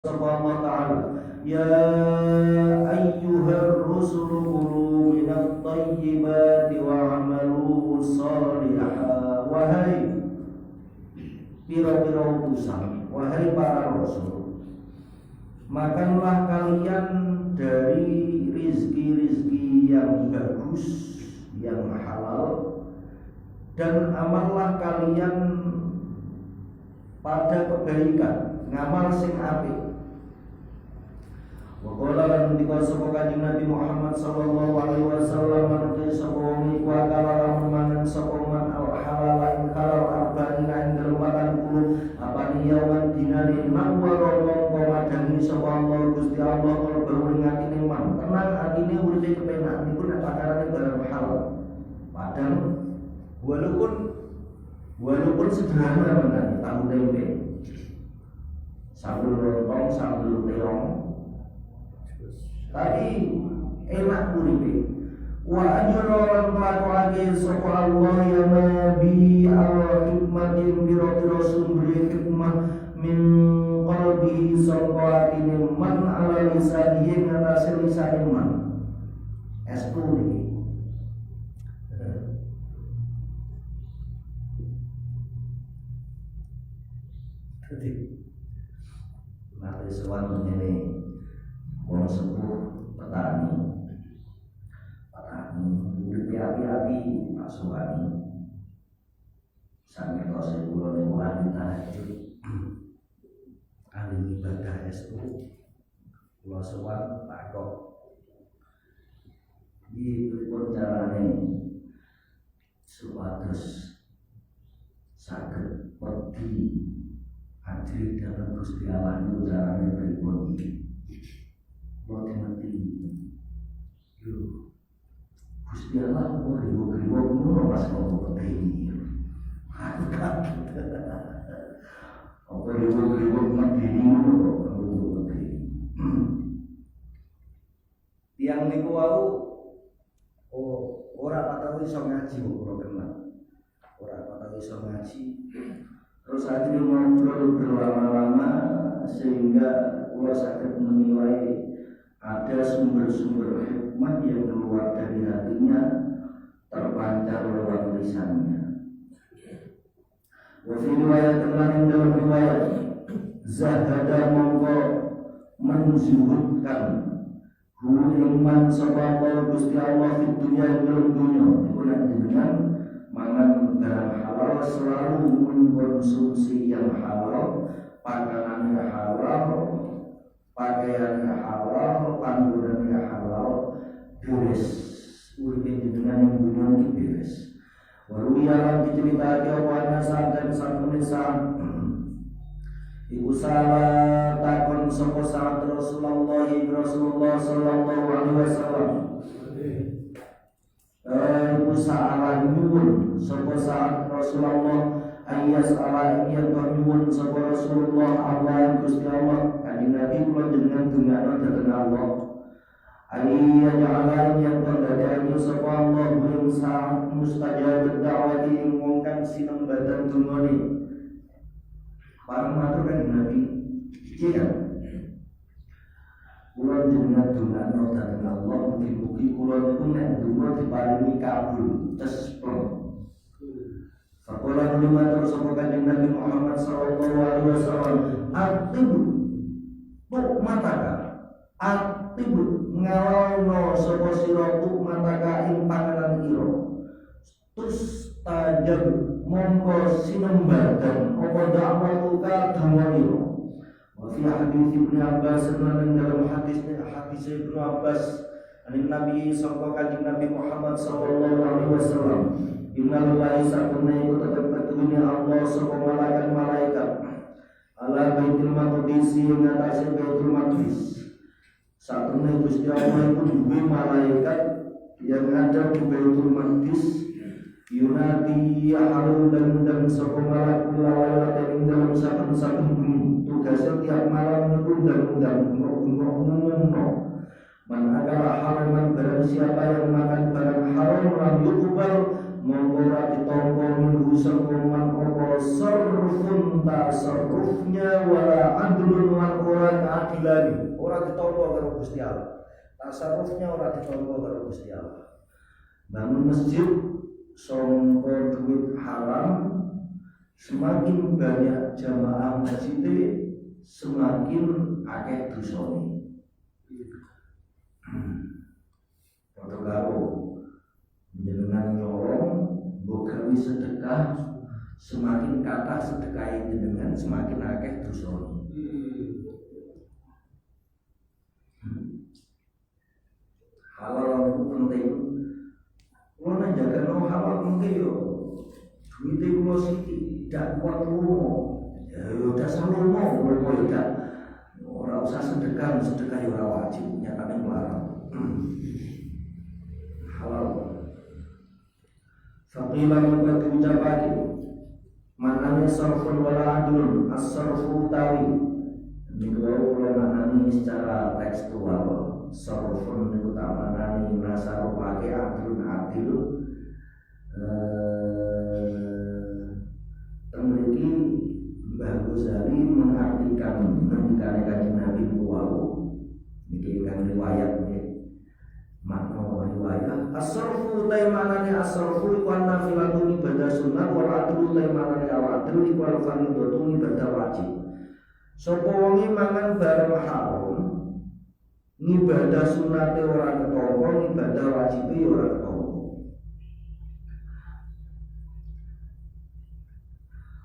Allah Ta'ala, ya ayyuhar rusulu kulu minat tayyibati wa amalu salihah. Wahai pira-pira utusan, wahai para rasul, makanlah kalian dari rizki-rizki yang bagus, yang halal, dan amallah kalian pada kebaikan, ngamal sing apik. Wa qala lan dikon sapa Kanjeng Nabi Muhammad sallallahu alaihi wasallam manut sapa wong iku akala mangan sapa man halal ing halal arba'ina ing dalem 40 apane yawan dinane nawara mongko madangi sapa Allah Gusti Allah kalbah ing atine man tenang atine uripe kepenak niku nek pakarane barang halal padahal walaupun sederhana menan tahu tempe sambal lontong sambal terong tapi enak uripe. Wa ajra lakake sapa Allah ya nabi al-hikmati biro sumber hikmah min qalbihi sapa atine man ala lisanihi ngatasi lisane man. Espuri. Jadi nanti soal mengenai wong sepuh petani urip hati-hati masukani sampe kose kula niku ahli tahajud ahli ibadah SU kula sowan takok iki pripun carane supados saged wedi hadir dalam Gusti Allah niku carane pripun iki mati yo Gusti Allah kok riwo-riwo ngono pas kok peteni aku kaget apa riwo-riwo mati ngono kok peteni tiang niku wau ora patah iso ngaji kok ora kenal ora patah iso ngaji terus aja ngobrol berlama-lama sehingga kula saged menilai ada sumber-sumber hikmah yang keluar dari hatinya terpancar lewat lisannya. Wa fi riwayat lain dalam riwayat zahada mongko menzuhudkan iman sapa Gusti Allah di dunia dalam dunia iku nek jenengan mangan barang halal selalu mengkonsumsi yang halal, pakanannya halal, pakaiannya halal, panggonannya halal, beres. Uripe jenengan yang dunia iki beres. Waruya lan diceritake apa saat dan satune saat iku salah takon sapa saat Rasulullah sallallahu alaihi wasallam. Iku salah nyuwun sapa saat Rasulullah ayas ala yang nyuwun sapa Rasulullah Allah Gusti Allah kanjeng Nabi kula jenengan dungakno dhateng Allah ayya ja'ala yang tandadani sapa Allah yang saat mustajab da'wati ing wong kang sinembatan dungane para matur kanjeng Nabi iya kula jenengan dungakno dhateng Allah mugi-mugi kula niku nek donga diparingi kabul cesplong. Faqala lima terus sapa kanjeng Nabi Muhammad sallallahu alaihi wasallam atibu buk mataka atibu ngalono sapa sira buk mataka ing panganan ira terus tajab mongko sinembadan apa dakwatuka dhamira wa fi hadits Ibnu Abbas lan dalam hadis Ibnu Abbas an Nabi sallallahu kanjeng Nabi Muhammad sallallahu alaihi wasallam innalillahi sakuna iku tetep ketunya Allah sapa malaikat ala baitul maqdis ing atase baitul maqdis sakuna Gusti Allah iku duwe malaikat yang ada di baitul maqdis yunati halul dan sapa malaikat lawala ing dalam saben-saben bumi tugasnya tiap malam ngundang-undang ngomong-ngomong man agara haraman barang siapa yang makan barang haram lam yukbal mongko ora ditampa minhu sakuman apa sarfun tasarrufnya wala adlun lan ora keadilan ora ditampa karo Gusti Allah. Tasarrufnya ora ditampa karo Gusti Allah. Bangun masjid sangka duit haram, semakin banyak jamaah masjid semakin akeh dosane. Padha karo jenengan nyolong mbok gawe sedekah, semakin kathah sedekah jenengan semakin akeh dosane. Halal itu penting. Kalau menjaga halal penting yo. Duit kulo sithik tidak kuat lumo. Ya udah salumo lumo tidak. Ora usah sedekah ya ora wajib, nyatane melarang. Halal. Faqila mengko diucapake maknane sarfun wala adlun, as-sarfu tawi. Niku kula maknani secara tekstual. Sarfun niku tak maknani nasarupake adlun adil. Mriki Mbah Ghazali mengartikan ngendikane Kanjeng Nabi wau niki kan riwayat nggih. Makna riwayat as-sarfu taimane as-sarfu iku nafilatun ibadah sunnah wa adlu taimane awadul iku fardhu ibadah wajib. Sapa wong mangan barang haram ngibadah sunnate ora ketompo, ngibadah wajibe ora ketompo.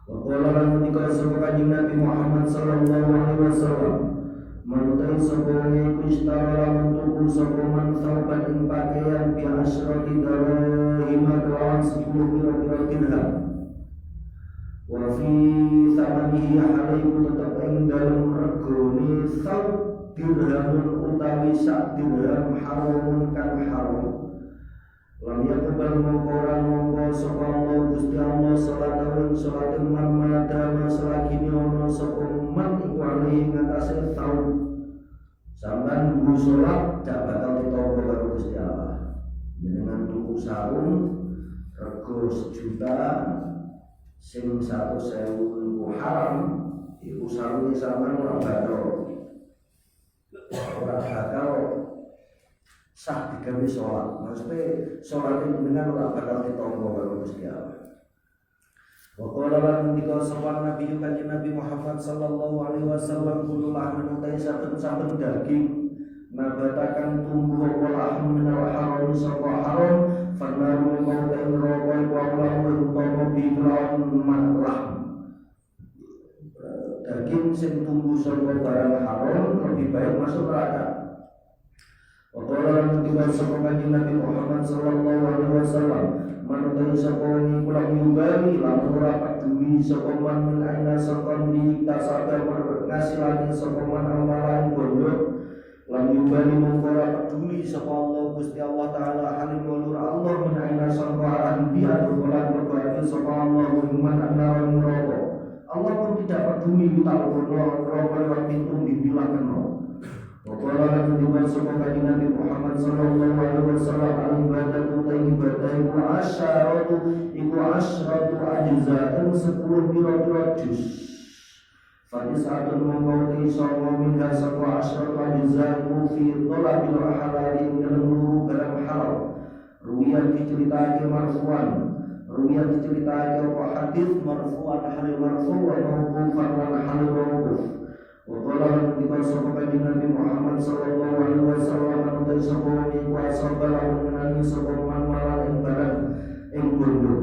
Wa qala lan ngendika sapa Kanjeng Nabi Muhammad sallallahu alaihi wasallam, manutai sapa wong iku istara tuku sapa man sauban ing pakaian bi asrati dirham kelawan 10 pira-pira dirham. Wa fi thamanihi alaihi tetep ing dalem regane saub dirhamun utawi sak dirham haramun kan haram. Lam yakubal mongkoran mongko sapa Allah Gusti Allah salatan salatin man madama selagi ono sapa man iku alih ngatasé saub. Sampeyan guru salat dak bakal ditampa karo Gusti Allah. Jenengan tuku sarung rego 1 juta sing 100.000 iku haram, iku sarunge sampeyan ora bakal sah digawe sholat. Maksudnya sholat itu dengan ora bakal ditampa karo Gusti Allah. Wa qala lan ngendika sapa Nabi Kanjeng Nabi Muhammad sallallahu alaihi wasallam kullu lahmin utai saben-saben daging nabatakan tumbuh apa lahm minal haram sapa haram fanaru mautain rokoi wa lahu utama bi'laun maklah. Daging sing tumbuh saka barang haram lebih baik masuk neraka. Wa qala lan ngendika sapa Kanjeng Nabi Muhammad sallallahu alaihi wasallam manutai sapa wong kula nyumbali lan ora peduli sapa man min aina sakon di tasada ngasilane sapa man amalan bondo lan nyumbali mung ora peduli sapa Allah Gusti Allah taala halim walur Allah min aina sakon ahli biar lan berbagi sapa Allah iman annaran neraka. Allah pun tidak peduli kita rokok pintu dibilang kena. Waqala lan diwan sapa Kanjeng Nabi Muhammad sallallahu alaihi wasallam al-ibadatu ibadah iku asyratu ajza'in 10 pira-pira juz. Fadisatun mengkauti sapa minha sapa asyratu ajza'in fi thalabil halal ing dalem nuru barang halal. Ruwiyan diceritake marfu'an. Ruwiyan diceritake apa hadis marfu'an hal marfu' wa mawqufan hal mawquf. Wa qala lan kita sapa Kanjeng Nabi Muhammad sallallahu alaihi wasallam anu sapa iku asabala menani sapa man malah ing barang ing bondo.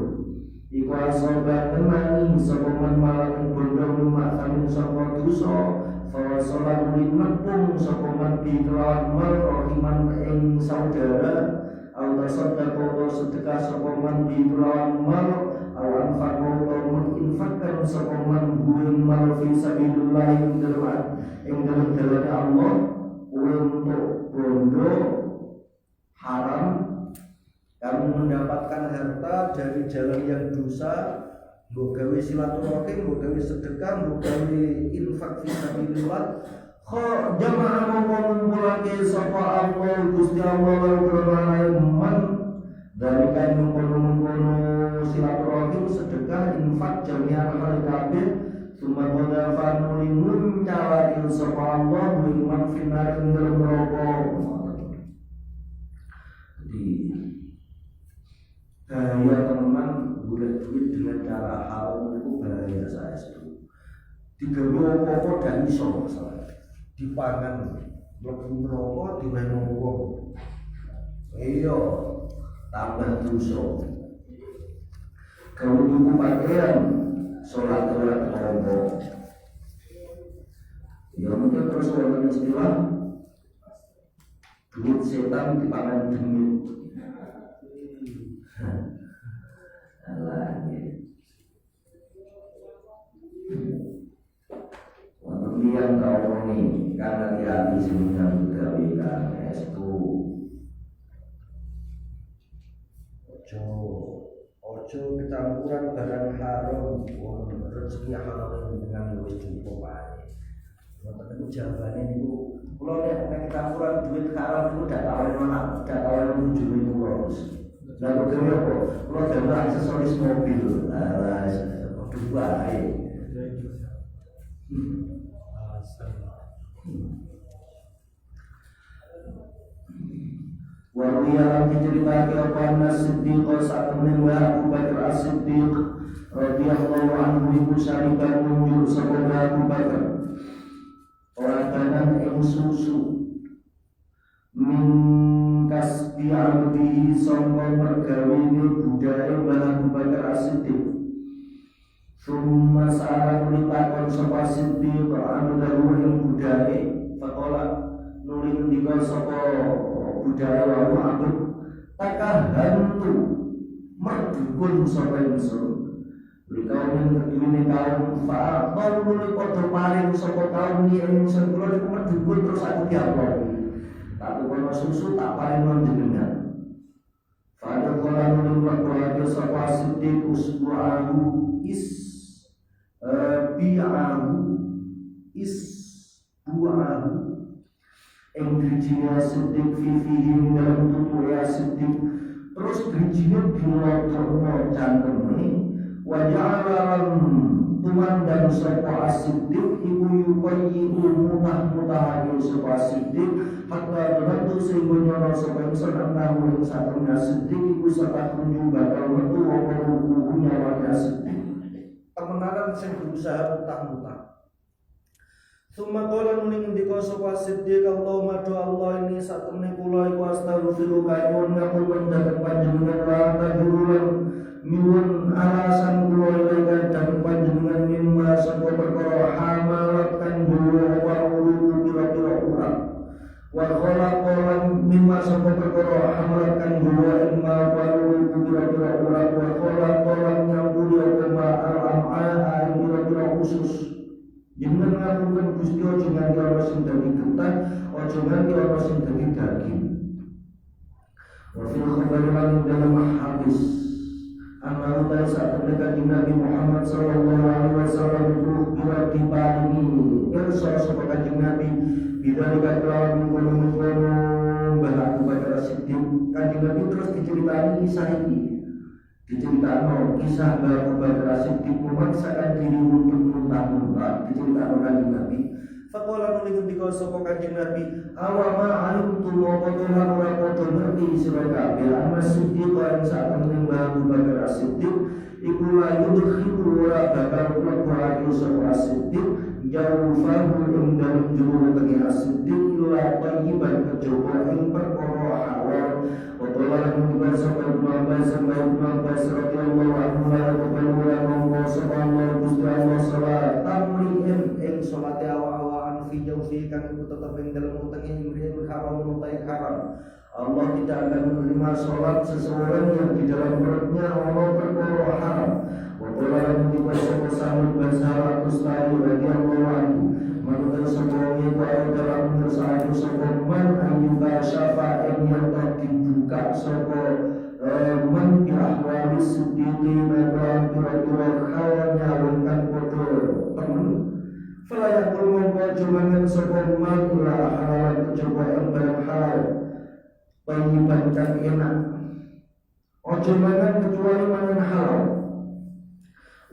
Iku asabala menani sapa man malah ing bondo lumakan sapa dosa fa salat limakung sapa man bi kelawan rahiman ing saudara au tasaddaqo sedekah sapa man bi kelawan awan fakor menginfakkan sokoman buin mal fi sabilillah ing dalam jalan Allah untuk bondo haram. Kamu mendapatkan harta dari jalan yang dosa, mbok gawe silaturahim, mbok gawe sedekah, mbok gawe infak fi sabilillah. Kho jamaah mongko ngumpulake sapa Allah Gusti Allah lan man dari kan mengkono silaturahim sedekah infak jami'an hal kabeh summa qala fanulimun cawain sapa Allah iman finar ing dalem neraka. Jadi bahaya teman golek duit dengan cara haram itu bahaya saya itu. Digawe apa-apa gak iso masalah. Dipangan mlebu neraka diwenehi wong. Iya, tambah dosa. Kalau tuku pakaian, sholat ora terombo. Ya mungkin terus wonten istilah duit setan dipangan demit. Alah ya. Wonten tiyang kau ini karena hati-hati sing nyambut gawe kang estu. Ojo kecampuran barang haram, rezeki haram dengan wis cukup ae. Ngoten niku jawabane niku kula nek kecampuran duit haram niku dak tawen bojone kula. Lah kok dhewe apa? Kula damel aksesoris mobil. Lah padha wae. Waruya diceritake apa As-Siddiq sakmene wa Abu Bakar As-Siddiq radhiyallahu anhu iku syarikan munjul sapa Abu Bakar ora kanan ing susu min kasbi abdi sangka mergawene budaya Abu Bakar As-Siddiq summa sa'ala takon sapa Siddiq anu dalu ing budaya faqala nuli ngendika sapa budaya waru abad takahantu merdukun sapa ingsun likau yang kedune kaum fa'aqal nuli padha paring sapa kaum ni ingsun kula niku merdukun terus aku diaploki tak kono susu tak paring njenengan fa'aqal kula nuli padha sapa Siddiq usbu'ahu bu'ahu yang dirijinya Siddiq fifihim dalam tubuh ya Siddiq terus dirijinya dilotong cangkeme waja'alam tumandang sapa Siddiq ibu yupayi mutah-mutahani sapa Siddiq hatta beratu sehingga nyono sapa insan annahu yang satunya Siddiq ibu serta kunjung bakal metu waparuhunya wajah Siddiq kemenaran sing berusaha mutah-mutah. Summa qala nuli ngendika sapa Siddiq Allahumma do Allah ini satemene kula iku astaghfiruka nyuwun ngapunten dhateng panjenengan wa tajulan nyuwun alasan kula ilaika dhateng panjenengan mimma sapa perkara hamalatkan dulu wa ulu pira-pira urang wa khalaqalan mimma sapa perkara hamalatkan dulu imma wa ulu pira-pira urang wa khalaqalan nyamburi apa al-am'a pira-pira usus. Jangan ngapunten Gusti aja nganti ana sing dadi getah, aja nganti ana sing dadi daging. Wa fil khabari lan dalam hadis anna utai saat Kanjeng Nabi Muhammad sallallahu alaihi wasallam berarti paringi irsa sapa Kanjeng Nabi bidzalika kelawan mengkono Abu Bakar Siddiq. Kanjeng Nabi terus diceritani kisah ini. Diceritakan kisah Abu Bakar Siddiq memaksakan diri untuk muntah-muntah. Diceritakan Kanjeng Nabi. Faqala nuli ketika sapa Kanjeng Nabi, awama alimtum wa qadran ora padha ngerti sira kabeh ana Siddiq lan sak temene Abu Bakar Siddiq iku la yudkhilu ora bakal mlebu sapa Siddiq jauh fahu ing dalem jero tengah Siddiq ila thayyiban kejaba ing perkara halal. Waqala nuli sapa Ibnu Abbas radhiyallahu anhu la yaqbalu wa sallallahu Gusti Allah salat tamliin ing salate awak-awak fi jaufi kang iku tetep ing dalem utenge imrihul haram mutai haram. Allah tidak akan menerima salat seseorang yang di dalam perutnya Allah perkara haram. Waqala nuli sapa Sa'id bin Sa'ad radhiyallahu anhu manut sebelumnya bahwa dalam bersatu sebelum ayuba syafa yang dibuka sopo man biahwali sedini dalam kira-kira hal nyalurkan foto temen falayak mengkau cumangan sopo man ila halalan kecoba yang barang hal penyibankan enak Ojo mangan kecuali mangan halal.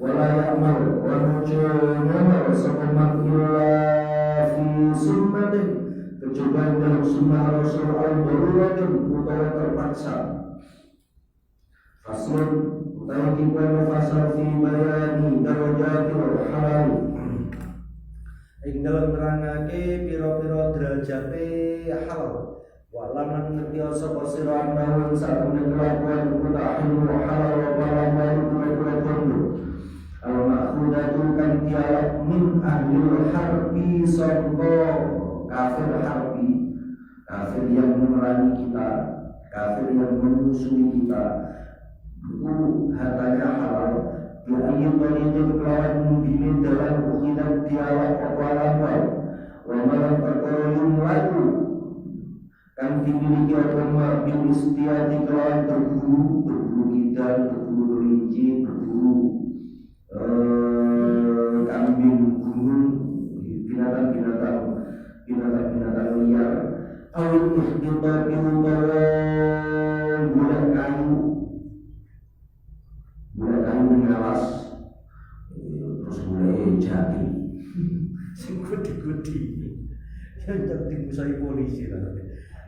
Wala ya'mal wa ojo ngamal sapa man illa fi sunnatin kecuali dalam sunnah Rasul al-daruratin utawa terpaksa. Faslun utawi kipan fasal fi bayani darajatil halal. Ing dalam nerangake pira-pira derajate halal. Walam ngerti sapa sira andawan sakune kelakuan kutahimu halal wa balamai kula kondo. Al-ma'khudatu kan tialak min ahlil harbi sangka kafir harbi, kafir yang memerangi kita, kafir yang memusuhi kita. Itu hartanya halal. Biayu tariqin kelawan mubinin dalam ukidan tialak apa-apa. Wa malam perkara lagu kan dimiliki agama bil istiati kelawan berburu kita, berburu kelinci, berburu kambing gunung, binatang liar. Awal kita bulan kayu mengawas, terus mulai jati, sing gudi-gudi, yang penting musai polisi lah.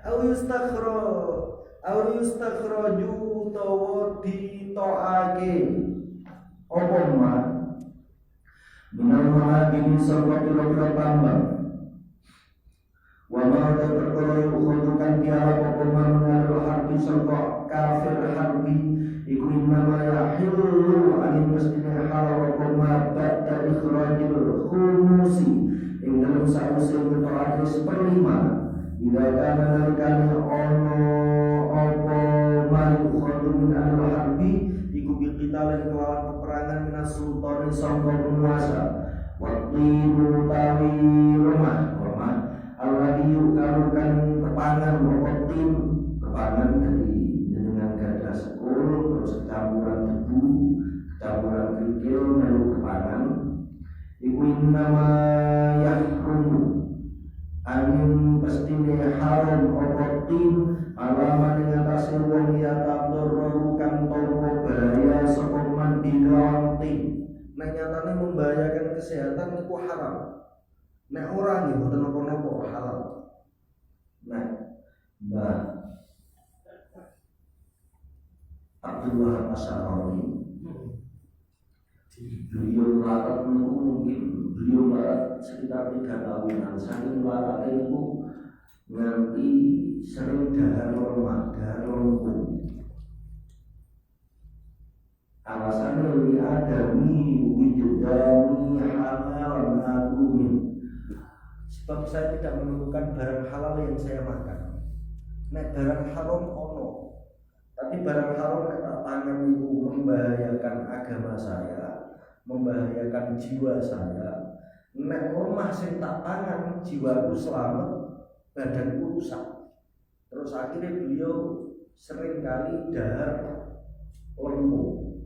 Au yustakhraju utawa ditoake apa ma minal mahadini sangka pira-pira tambang wa ma perkara yukhudukan tiara apa ma mengarul harbi sangka kafir harbi iku innama yahillu anin mestine halal apa ma ba'da ikhrajil khumusi ing dalam sausi berarti seperlima. Bila kana nalikane ono apa mayu khadu min al-harbi iku biqitalin kelawan peperangan minas sultani sangka penguasa waktu mutawi rumah alladhi yukalukan kepangan rokotin kepangan dari dengan gada sekul terus kecampuran debu kecampuran kerikil melu kepangan iku innama yahrumu angin pastine haram okotin alaman yang atasnya wong ya tabdorrukan tompo bahaya sokoman di kelawan tim. Nah nyatanya membahayakan kesehatan itu haram. Nah orang ini bukan nopo-nopo halal. Nah Mbak Abdul Wahab Asy'ari beliau melarat mungkin beliau melarat sekitar 3 tahunan. Saking melaratnya itu nganti sering dahar lemah, dahar lempung. Alasannya li adami wijudani halal nagumin. Sebab saya tidak menemukan barang halal yang saya makan. Nek barang haram ono, tapi barang haram nek tak pangan itu membahayakan agama saya, membahayakan jiwa saya. Nek lemah sing tak pangan, jiwaku selamat, badanku rusak. Terus akhirnya beliau sering kali dahar lempung.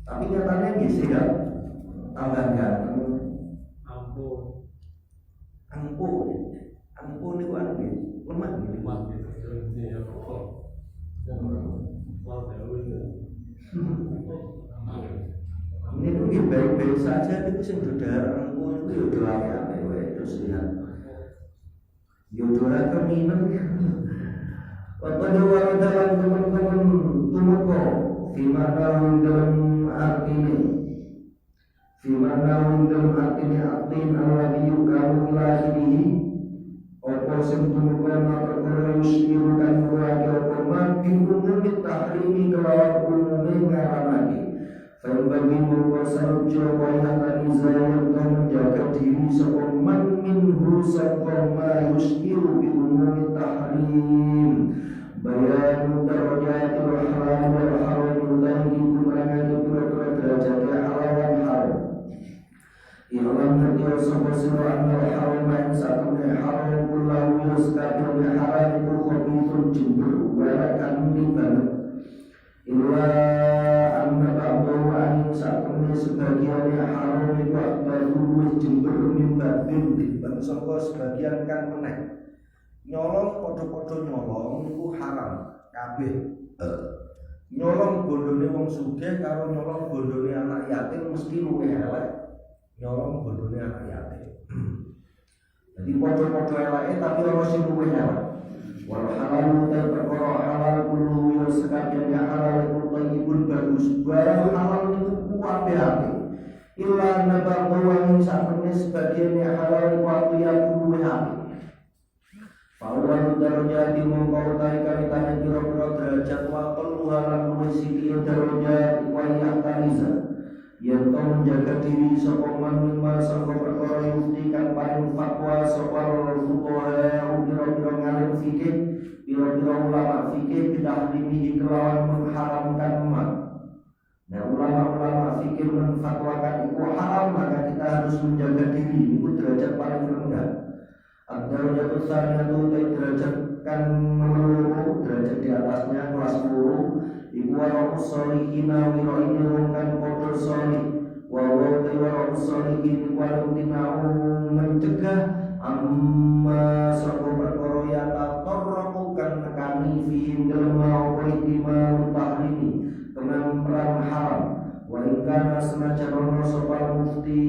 Tapi nyatanya dia sehat, tambah ganteng. Ampun itu anu lemah gitu. Ini tuh baik-baik saja, itu sing dodar ampun itu ya doa ya terus lihat. Yodora keminum. Waktu dia dalam teman-teman tumoko, dimana dalam artinya artin alladhi yukamu ilahihi opo sentukan perkara yusirukan keluarga opo makin umumit tahrimi kelawan umumnya ngaramani bagi mengkuasai jawa yang tadi saya menjaga diri seorang minhu seorang yusiru bi umumit tahrim bayan darajatil halal wal haram utahi kurangan pura-pura derajat halal dan haram. Ilam terkira sapa sira anna haram yang satune haram kullahu yuskatun haram iku khabithun jember walakan banget. Illa anna ba'dahu an satune sebagian haram iku akbaru jember mimba bin sangka sebagian kan meneh. Nyolong podo-podo nyolong itu haram kabeh. Nyolong bondone wong sugih karo nyolong bondone anak yatim mesti luwih elek nyolong bondone anak yatim. Jadi padha-padha eleke tapi ora sing luwih elek. Wal halal ta perkara halal kulo yo sekabian halal iku thayyibun bagus. Barang halal itu kuwabe-abe. Illa nabahu wa min sa'atnya sebagian halal iku ya luwih ape. Fa'awal darajati mongkau taikani tanya kira-kira derajat wa keluaran luwih siki darajat wa yahtaniza yang tau menjaga diri sokongan mimma sangka perkara yuktikan paling fatwa sopal fuqaha biro-biro ngalim fikih biro-biro ulama fikih bitahrimihi kelawan mengharamkan emak. Nah ulama-ulama fikih menfatwakan itu haram maka kita harus menjaga diri itu derajat paling rendah. Ad-darajatus tsaniyatu derajat kan menurut derajat di atasnya kelas 10 iku waraqus solihina wiro ini rungkan kotor solih walau waraqus solihin walau tinau mencegah amma sapa perkara ya tatorraku kan nekani fihim dalam mau ihtimal tahrimi dengan perang haram wa ingkana senajan ono sapa mufti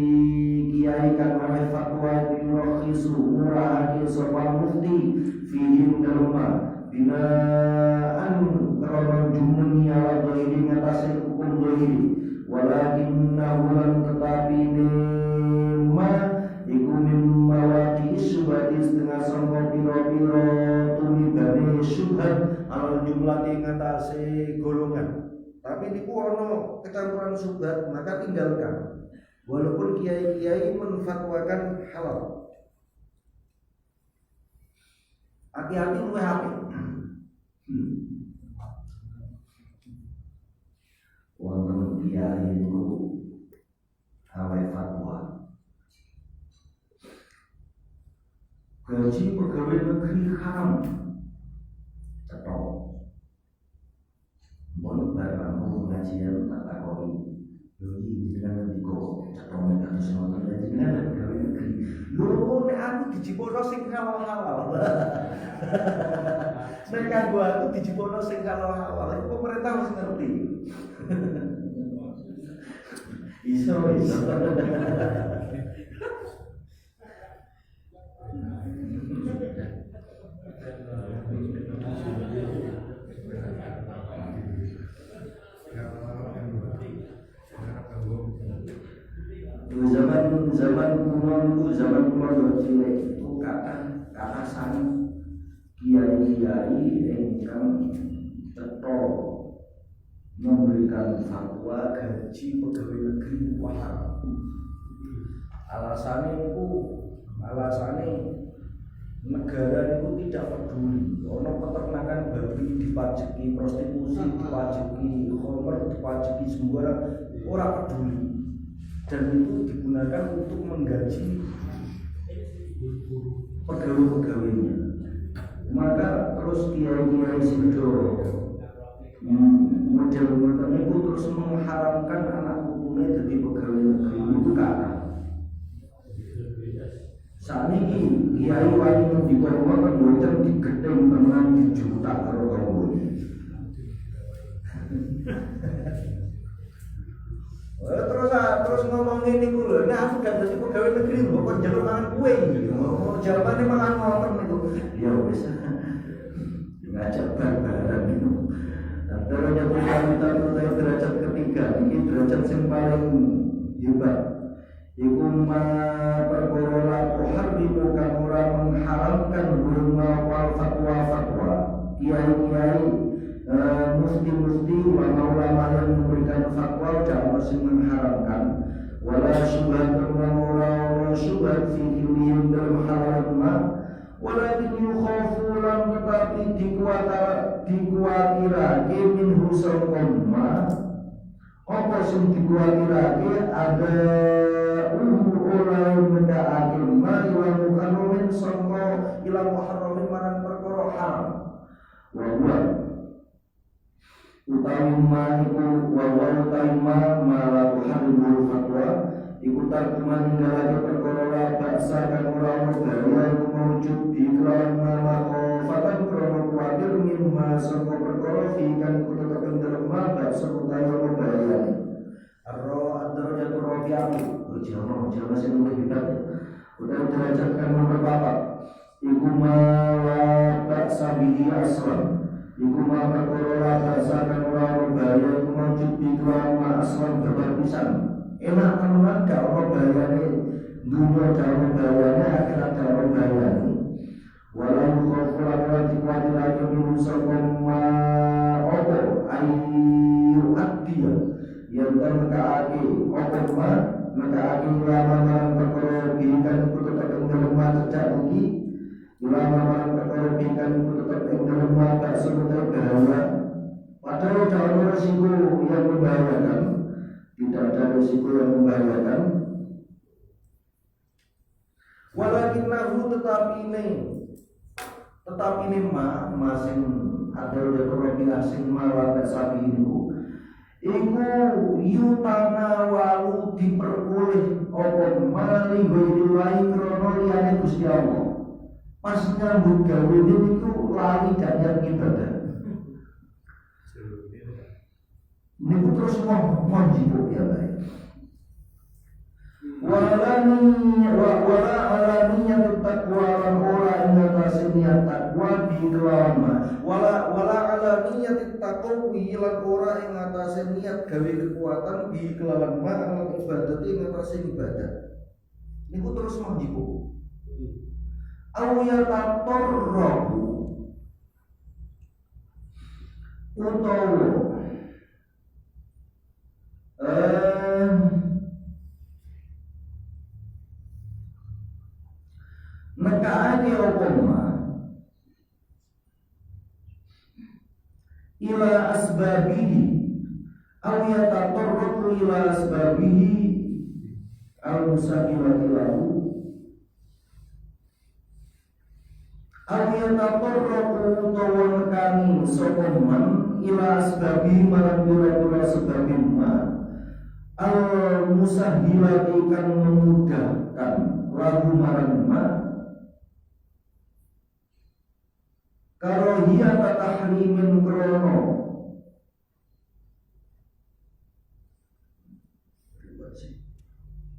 kiai kan oleh fatwa birokhisu murahake sapa mufti fihim dalam binaan karena jumlahnya ala dohiri ngatasi hukum dohiri walakin nahulan tetapi nema iku mimma wadi subhati setengah sangka biro-biro tumibane subhat ala jumlah ngatasi golongan tapi niku ono kecampuran subhat maka tinggalkan walaupun kiai-kiai menfatwakan halal hati-hati luwih apik. Wonten kiai niku awe fatwa. Gaji pegawai negeri haram. Cetok. Mun barang pengajian tak takoni. Lho iki jenengan diko cetok nek kados ngoten jenengan pegawai negeri. Lho nek aku dijipono sing halal-halal. Nek kanggo aku dijipono sing halal-halal, pemerintah mesti ngerti. Iso. Zaman kuno cilik itu kata sang kiai-kiai ingkang cetha memberikan fatwa gaji pegawai negeri haram. Alasannya negara itu tidak peduli. Ono peternakan babi dipajaki, prostitusi dipajaki, homer dipajaki, sembarang orang peduli. Dan itu digunakan untuk menggaji pegawai-pegawainya. Maka terus kiai-kiai sido model ngoten niku terus mengharamkan anak putune dadi pegawai negeri niku kathah. Saniki kiai wani ngendika ngoten mboten digething tenan dijutak karo kawula. Terus ngomong ini lho, nek aku gak dadi pegawai negeri kok njaluk mangan kue iki. Oh, jawabane malah ngoten niku. Ya wis. Ngajak bareng niku. Derajat kita mulai derajat ketiga, ini derajat yang paling hebat. Iku ma perkara la tuharrimu kan ora mengharamkan guna wal fatwa kiai-kiai mufti-mufti ulama-ulama yang memberikan fatwa tidak mesti mengharamkan wala syubhat wa syubhat fi ilmihim dalam halal ma walakin yukhafu lam tetapi dikuatirake minhu sangkoma apa sing dikuatirake ada ulai mendakake ma wa muharramin sangka ila muharramin marang perkara haram wa utawi ma iku wa utawi ma la tuharrimul fatwa iku tak meninggalake perkara la baksa kan ora ono gawe iku mawujud di dalam nama khofatan krono kuwatir mimma sangka perkara fi kan kudu tetep bakso kaya bayane. Ad-darajatu rabi'atu. Jangan sing luwih hebat. Udah derajat kan nomor 4. Iku mawat sabihi aslan. Iku ma perkara basa kang ora bahaya iku wujud dikelawan aslan berpisan. Enak tenan gak ono bahayane dunia dalam bahayane akhirat dalam bahayane. Walau khawfu lan dikuatirake minum sapa apa ayu addiya yang terkaake apa maka ulama marang perkara bikan kutu tekan derma cecak iki ulama marang perkara bikan kutu tekan derma tak semuanya bahaya padahal dalam resiko yang membahayakan tidak ada resiko yang membahayakan walakin nahu tetapi ini masing ada rekopi asing malah sapi itu iku yutana walu diperoleh apa mali ghairillahi krono liyane Gusti Allah. Pas nyambut gawe itu lali dan ibadah. Niku terus mau jipuk ya baik. Wala alaniya taqwa lan ora ing atase niat takwa bi kelawan wala alaniya taqwi lan ora ing atase niat gawe kekuatan bi kelawan lan ibadah ing atase ibadah niku terus manjiku awya tatorrahu utawa nekaane opoma ila asbabihi aw yatatarraqu ila asbabihi al musabbilati lahu aw yatatarraqu utawa nekani sapa man ila asbabihi marang pira-pira sebabin ma al musahhilati kan memudahkan lahu marang ma karohiyah tahrimin krono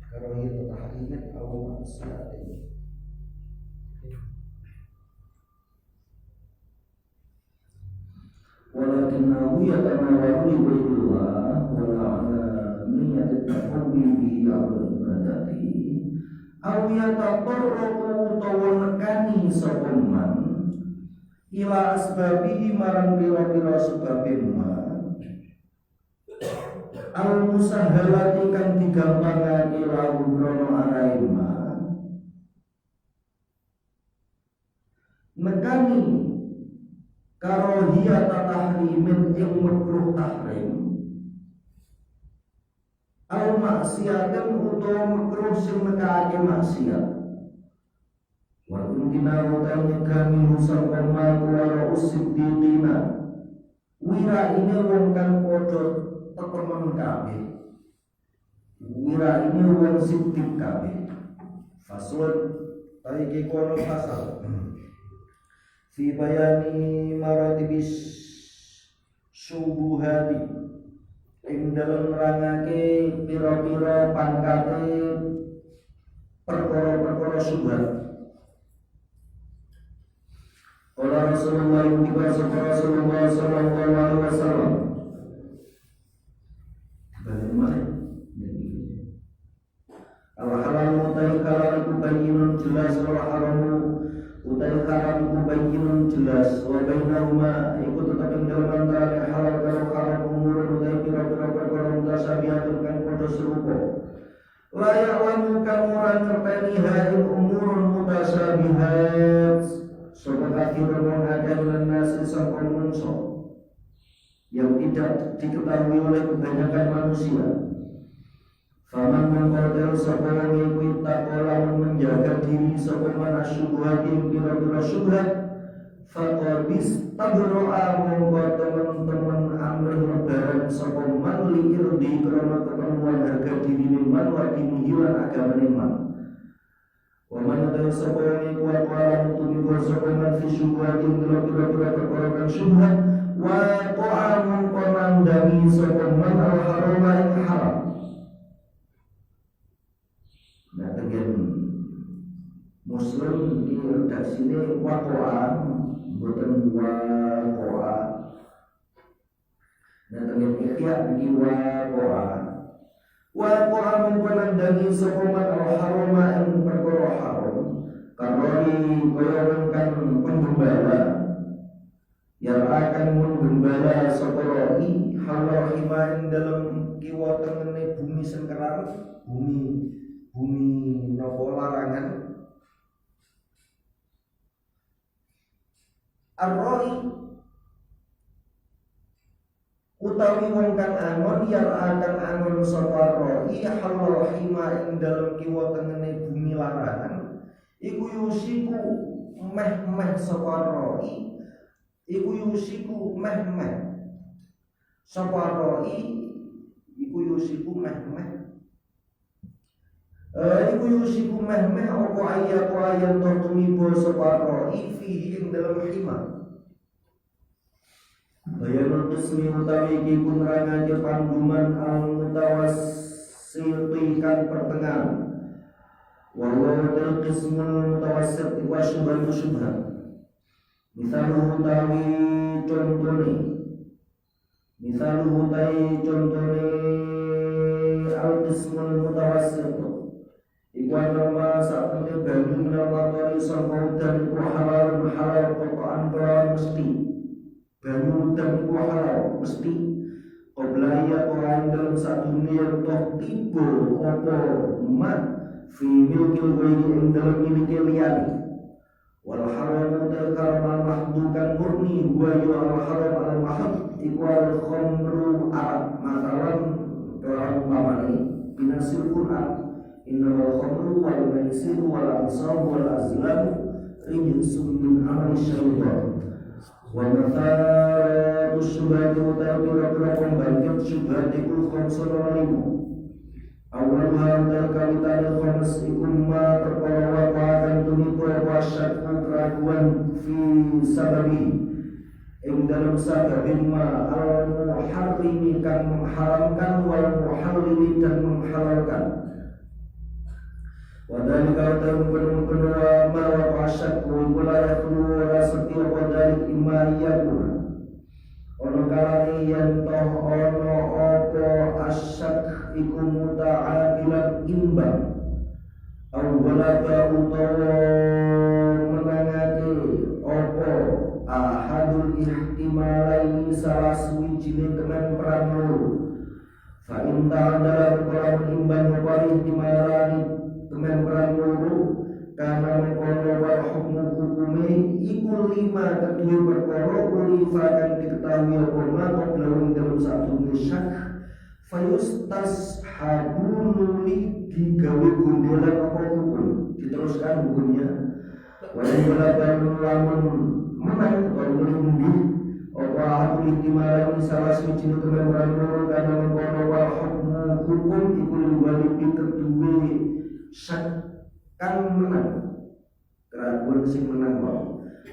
karohiyah tahrimin awal maksiatin walakinnahu yatanawalu ibadah wala ala niyyati taqawwi bihi awal ibadati aw yatatarraqu utawa nekani sapa man ila asbabihi marang pira-pira sebabin ma al musahhalati kang digampangake lahu krono arahe ma nekani karohiyat tahrimin ing makruh tahrim al maksiatan utawa makruh sing nekake maksiat Walaupun utang kami musang kama kuara usiddiqina wira ini wong kang padha tetemen kabeh wira ini wong siddiq kabeh fasul taiki kono pasal fi bayani maratibis subuhati ing dalem nerangake pira-pira pangkate perkara-perkara subhat. Qala Rasulullah Rasulullah sallallahu alaihi wasallam. Bagaimana? Al-halal utai halal kubayyinun jelas wal haramu utai haram kubayyinun jelas wa bainahuma iku tetap ing dalem antara halal karo haram umur utai pira-pira perkara mutasabihatun kang padha serupa. La ya'lamu kang ora ngerteni hadil umurul mutasabihat Sobat akhir mengadakan dan nasi sangkong manusia yang tidak diketahui oleh kebanyakan manusia. Faman mengkodel seorang yang takwa menjaga diri seorang syubhat yang kira-kira syubhat. Fakobis tabro'a mengkod teman-teman amrih lebaran seorang liir di kerana keperluan harga diri niman wa dinihilan agama niman. Waman adalah seorang yang kuat walau untuk dibuat seorang fi syubhat yang kira-kira perkara syubhat wa ta'amun konandangi sokoman al-harama yang haram. Nah bagian Muslim di redaksine waqo'an bukan waqo'a. Nah bagian ikhya di waqo'a. Waqo'a mengkolandangi sokoman al-harama yang perkara haram. Karena koyonkan penggembala yang akan menggembala sokoroi halau himain dalam kiwa tengene bumi sengkeran bumi nopo larangan arroi utawi wong kang angon yang akan angon sokoroi halau himain dalam kiwa tengene bumi larangan iku yusiku meh sokoroi iku yusiku meh saparoi iku yusiku meh iku yusiku meh apa ayat tumibo saparoi fihi ing dalam hikmah bayanul qismi utawi iki pun rangaje panduman al mutawassiti kan pertengahan wa huwa qismul mutawassit wa syubhat Misaluhu tawi contone al-qismul mutawassit iku nama sakmene banyu nama tori sangka dan iku halal pokokan kelawan mesti banyu dan iku halal mesti qoblaya orang dalam satu dunia toh tiba apa mat fi milkil wayi ing dalam miliki liyani wal haram terkal mahdukan murni wa al haram al mahd ikwal khamru arab matalan dalam pamani binasil Quran innamal khamru wal maisiru wal ansab wal azlam rijsun min amali syaitan wa matatu syubhati utawi pembangkit syubhati kul khamsun limu awal hal terkaitan khamis ikum ma perkara wakan tumiba wasyakku keraguan fi sababi ing dalam sababin ma al-muharrimi kan mengharamkan wal muhallili dan menghalalkan wadali kau terpenuh ma wasyakku gula yaklu setiap wadalik imma yakuna ono kalani yang toh ono opo asyak iku muta'adilan imbang awalaka utawa menangake opo ahadul ihtimalaini salah suwijine teman peran loro fa in ta'adalan peran imbang opo ihtimalani teman peran loro karena mengkono wal hukmu hukume iku lima kedua perkara ulifakan diketahui apa ma qoblawing dalam satu syak fayustas habunuli digawe gondelan apa hukum diteruskan hukumnya walau balaban lamun menang atau melindungi apa ahadul ihtimalani salah suci teman peran loro karena mengkono wal hukmu hukum iku liwalibi kedua syak kan menang keraguan sing menang wae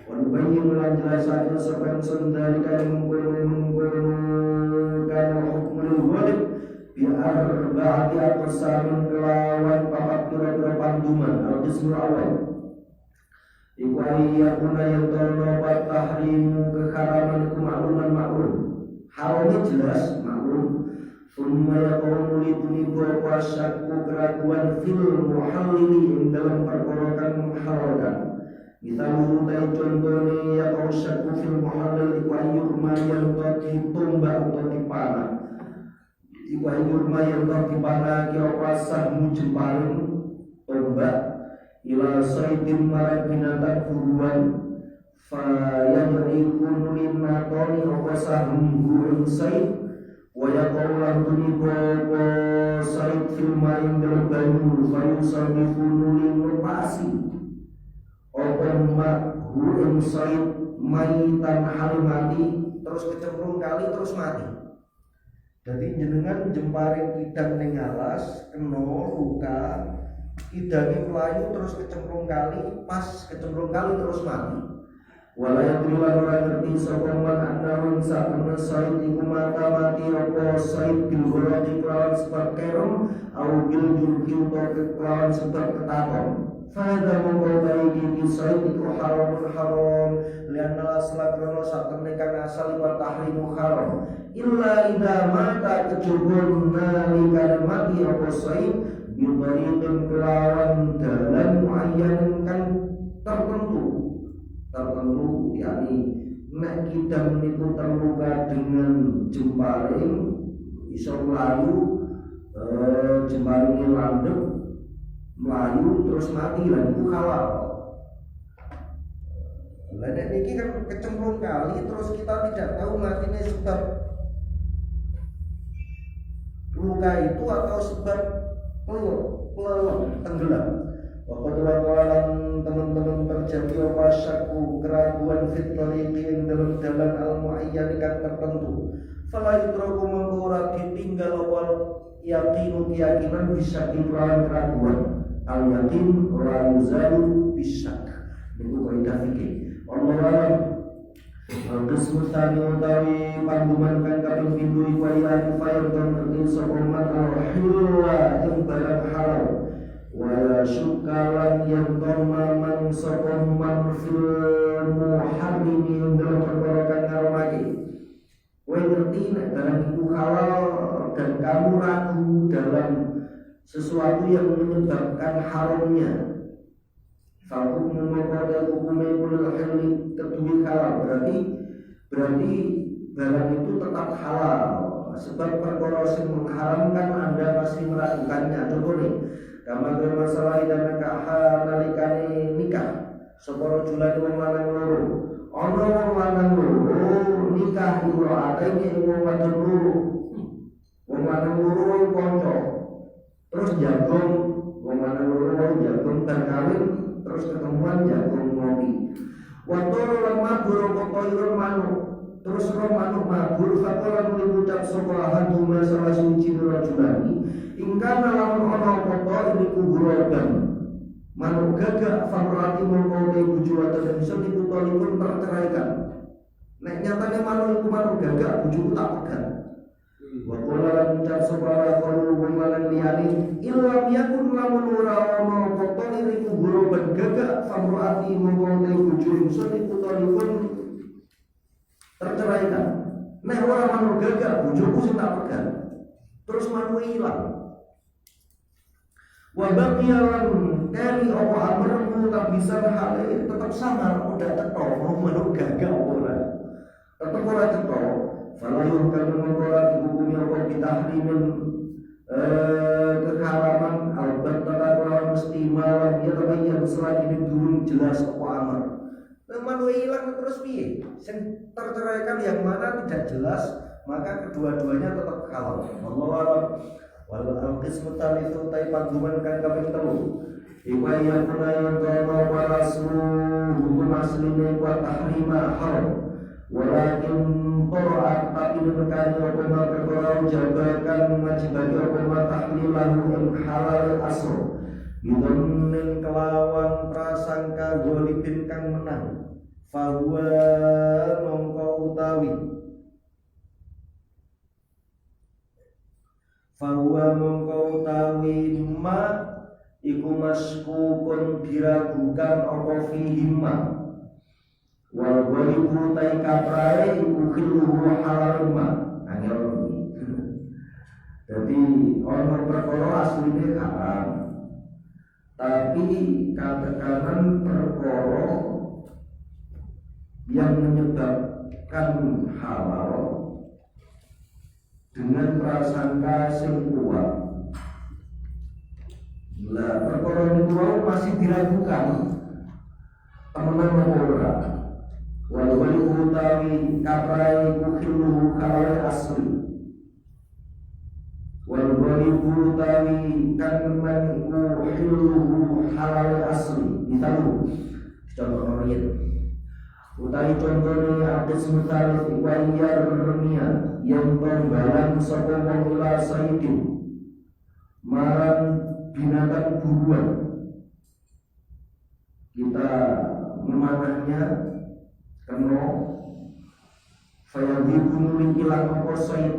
wan bayi lan jelasake sampeyan sendiri kan mengkono kan hukmul walid bi arba'ati aqsamin kelawan papat pira-pira panduman al-qismul awal iku ayatuna yang tono tahrimu keharaman iku maklum haramnya jelas maklum summa yaqulu li wasyaku keraguan fil muhallili ing dalam perkara menghalalkan misalnya utai contohnya ya wasyaku fil muhallil iku ayyurma yang tadi tumbak atau dipana iku ayyurma yang tadi dipana kira pasah mujempaling tumbak ila saidin marat binatang buruan fayadrikun linnatoni opasah mungguin said waya kaulah tunibo said filmain dalam banyu fayusabifu nuling lepasi open makhu'in said maitan hal mati terus kecemplung kali terus mati jadi jenengan jemparing idang ning alas kena luka idangnya melayu terus kecemplung kali pas kecemplung kali terus mati wala yadrilan ora ngerti sapa man annahu sakmene said iku mati apa said bil ghurati kelawan sebab kerem au bil jurki utawa kelawan sebab ketaton fadha mongko bayi said iku haram lianna asla sakmene kang asal wa tahrimu haram illa idza mata kejubun nalika mati apa said bibariqin kelawan dalan muayyan kan tertentu yakni nek kidang niku terluka dengan jemparing iso mlayu jemparing landhep mlayu terus mati lan iku halal. Lah nek niki kan kecemplung kali terus kita tidak tahu matinya sebab luka itu atau sebab peleleh tenggelam. Waktu lawan teman-teman terjadi apa syakku keraguan fitraliqi yang dalam jalan al-mu'ayyan kan tertentu. Fala yutraku mengkura ditinggal wal yaqinu keyakinan bisa kelawan keraguan. Al-yaqin la yuzalu bisak. Itu kaidah fikih. Wallahu Al-Qismu tani utawi panduman kan kaping pintu iku ila fayr dan ngerti sapa man al-hilla ing barang halal wala syukalan yang man sapa man fil muharrimi ing dalam perkara kang ngaramake. Kowe ngerti nek barang iku halal dan kamu ragu dalam sesuatu yang menyebabkan haramnya. Kalau mengkoda hukumnya boleh halal kedua halal berarti barang itu tetap halal sebab perkara yang mengharamkan Anda masih meragukannya. Contoh nih, kamar masalah dan nalikane nikah seporo julan wong lanang loro ana wong lanang loro nikah iku atene wong wadon loro wong lanang loro wong kanca terus jagong wong lanang loro jagong dan kawin terus ketemuan jagung ngopi. Waktu lama burung kokoirun manuk, terus roh manuk mabur, fakolan mengucap sekolahan jumlah salah suci nurajulani. Ingkar dalam ono kotor ini kuburodan. Manuk gagak fakulati mengkode buju atau dan bisa dikutolikun terceraikan. Nek nyatanya manuk gagak buju tak pegang. Wakola ucap separa kalau bumalan liyani ilam yakun lamun ora ono kotor ini kuburo ben gagak famroati mengkode buju sedi kutolikun terceraikan. Nek ora manuk gagak bujuku sing tak pegang. Terus manuk ilang. Wabaqiyalan kali apa amrmu tak bisa hale tetap samar udah tetap manuk gagak ora. Tetap ora tetap. Falayuh kami mengkorak dihukumi apa bitahrimin keharaman albat tatakulah mesti malam ya tapi yang selagi durung jelas apa amar manu hilang terus piye yang terceraikan yang mana tidak jelas maka kedua-duanya tetap halal. Wallahu a'lam. Wal qismu talithu tai panduman kang kaping 3 iwaya kunayan kana walasmu hukum asline wa tahrima haram walakin qura'at tapi nekani apa perkara jabakan majibake apa tahlilahu ing halal asro bidon kelawan prasangka golibin kang menang fahuwa mongko utawi ma iku maskukun diragukan apa fihimma wal ghalibu tai kaprae iku khilluhu halalma angel iki. Dadi ana perkara asline haram. Tapi katakan perkara yang menyebabkan halal dengan prasangka sing kuat. Lah perkara niku masih diragukan. Temenan apa ora? Walau utawi kaprai kuhiluhu halal asli walau utawi kanman kuhiluhu halal asli ditahu contoh norien utawi contohnya ada sementara ikwayar dunia yang pembalan sopong ila saidin marang binatang buruan kita memanahnya kena fayadhiku nuli ilang apa said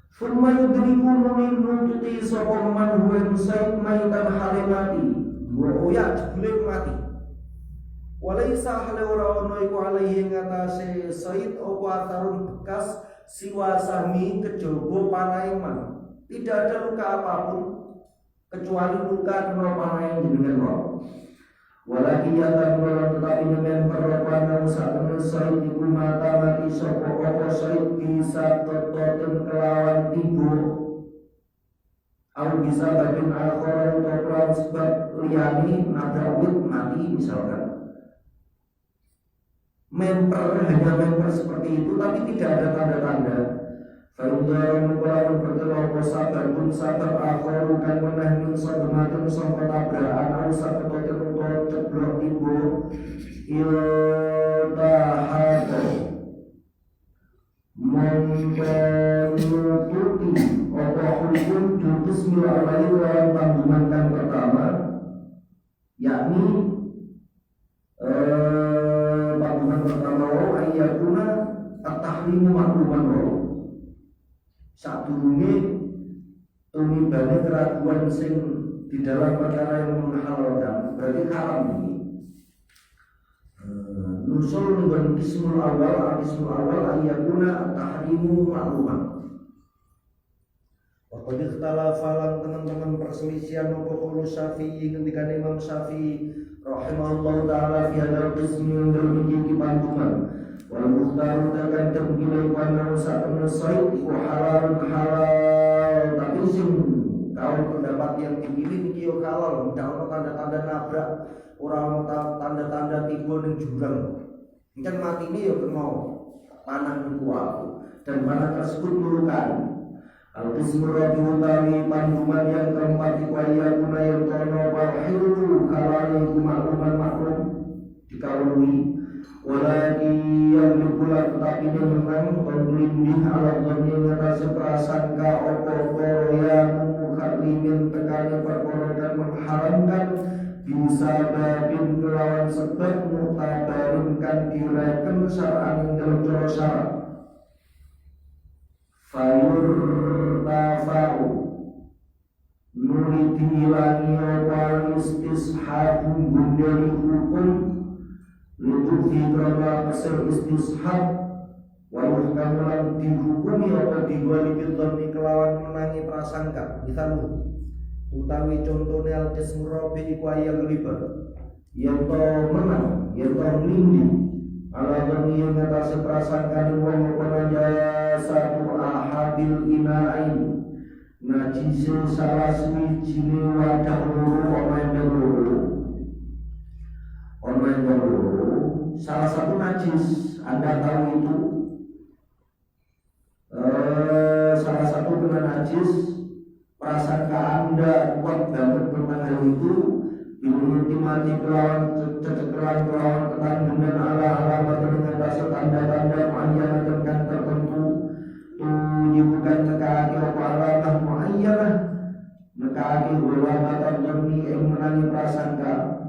summa yudriku nuli nuntuti sapa man huwa said maitan halimati wa ya jebule mati walaisa hale ora ono iku alaihi ngatasé said apa atarun bekas siwa sahmi kejaba panaiman tidak ada luka apapun kecuali luka kena panai jenengan roh walakin yatamulan tetapi dengan perlakuan saat said iku mata mati sapa apa said bisa tototen kelawan tibu atau bisa bagian akhir atau kelawan sebab liyani nadrawit mati misalkan memper hanya memper seperti itu tapi tidak ada tanda-tanda Fa'udharan kelawan berkelapa sabar pun sabar akhoru kan menahin sabamatun sampai tabraan atau sabatatun untuk ceblok ibu iltahata menututi apa hukum bismillahirrahmanirrahim dalam tanggungan kan pertama yakni tanggungan pertama ayatuna at-tahrimu makluman roh sadurunge tumibane keraguan sing di dalam perkara yang menghalalkan berarti haram ini nusul dengan kismul awal ayakuna tahrimu makluman waktu ikhtalafalan teman-teman perselisihan apa qaul Syafi'i ketika Imam Syafi'i rahimahullah ta'ala fi hadal qismi yang berminggi pantungan wal mukhtaru takkan terpilih pada usaha penyelesai iku halal tapi sing kalau pendapat yang dipilih iki yo halal ndak ono tanda-tanda nabrak ora ono tanda-tanda tiba ning jurang kan matine yo kena panah niku dan panah tersebut melukai al-qismur rabi'u tani panduman yang keempat iku ayatuna yang tono wahilu halal iku makluman maklum dikawuli walakin yang berpulang tetapi dia memang berlindih ala dhanni ngatasi prasangka opo-opo yang mukharrimin tekani perkorokan mengharamkan bisa babin kelawan sebab mutabarinkan direken syar'an dalam cara syarat fayur tafa'u nuri dihilangi wal istishabun gundari hukum Lutufi karena kesel istishab Wayuh kamulan dihukumi atau dibalikin dhanni kelawan menangi prasangka misalnya utawi contohnya al-qismur rabi iku ayat libat yang to menang yang to lindi ala dhanni yang atas prasangka ni wong penanya satu ahadil ina'in najisi salah swijine wadah loro online dulu salah satu najis Anda tahu itu salah satu kena najis prasangka Anda kuat banget tentang hal itu dimati kelawan cecekelan kelawan ketandungan ala dengan dasar tanda-tanda muayyanah dengan tertentu bukan nekaki apa alamah muayyanah nekaki ulama terjadi yang menangi prasangka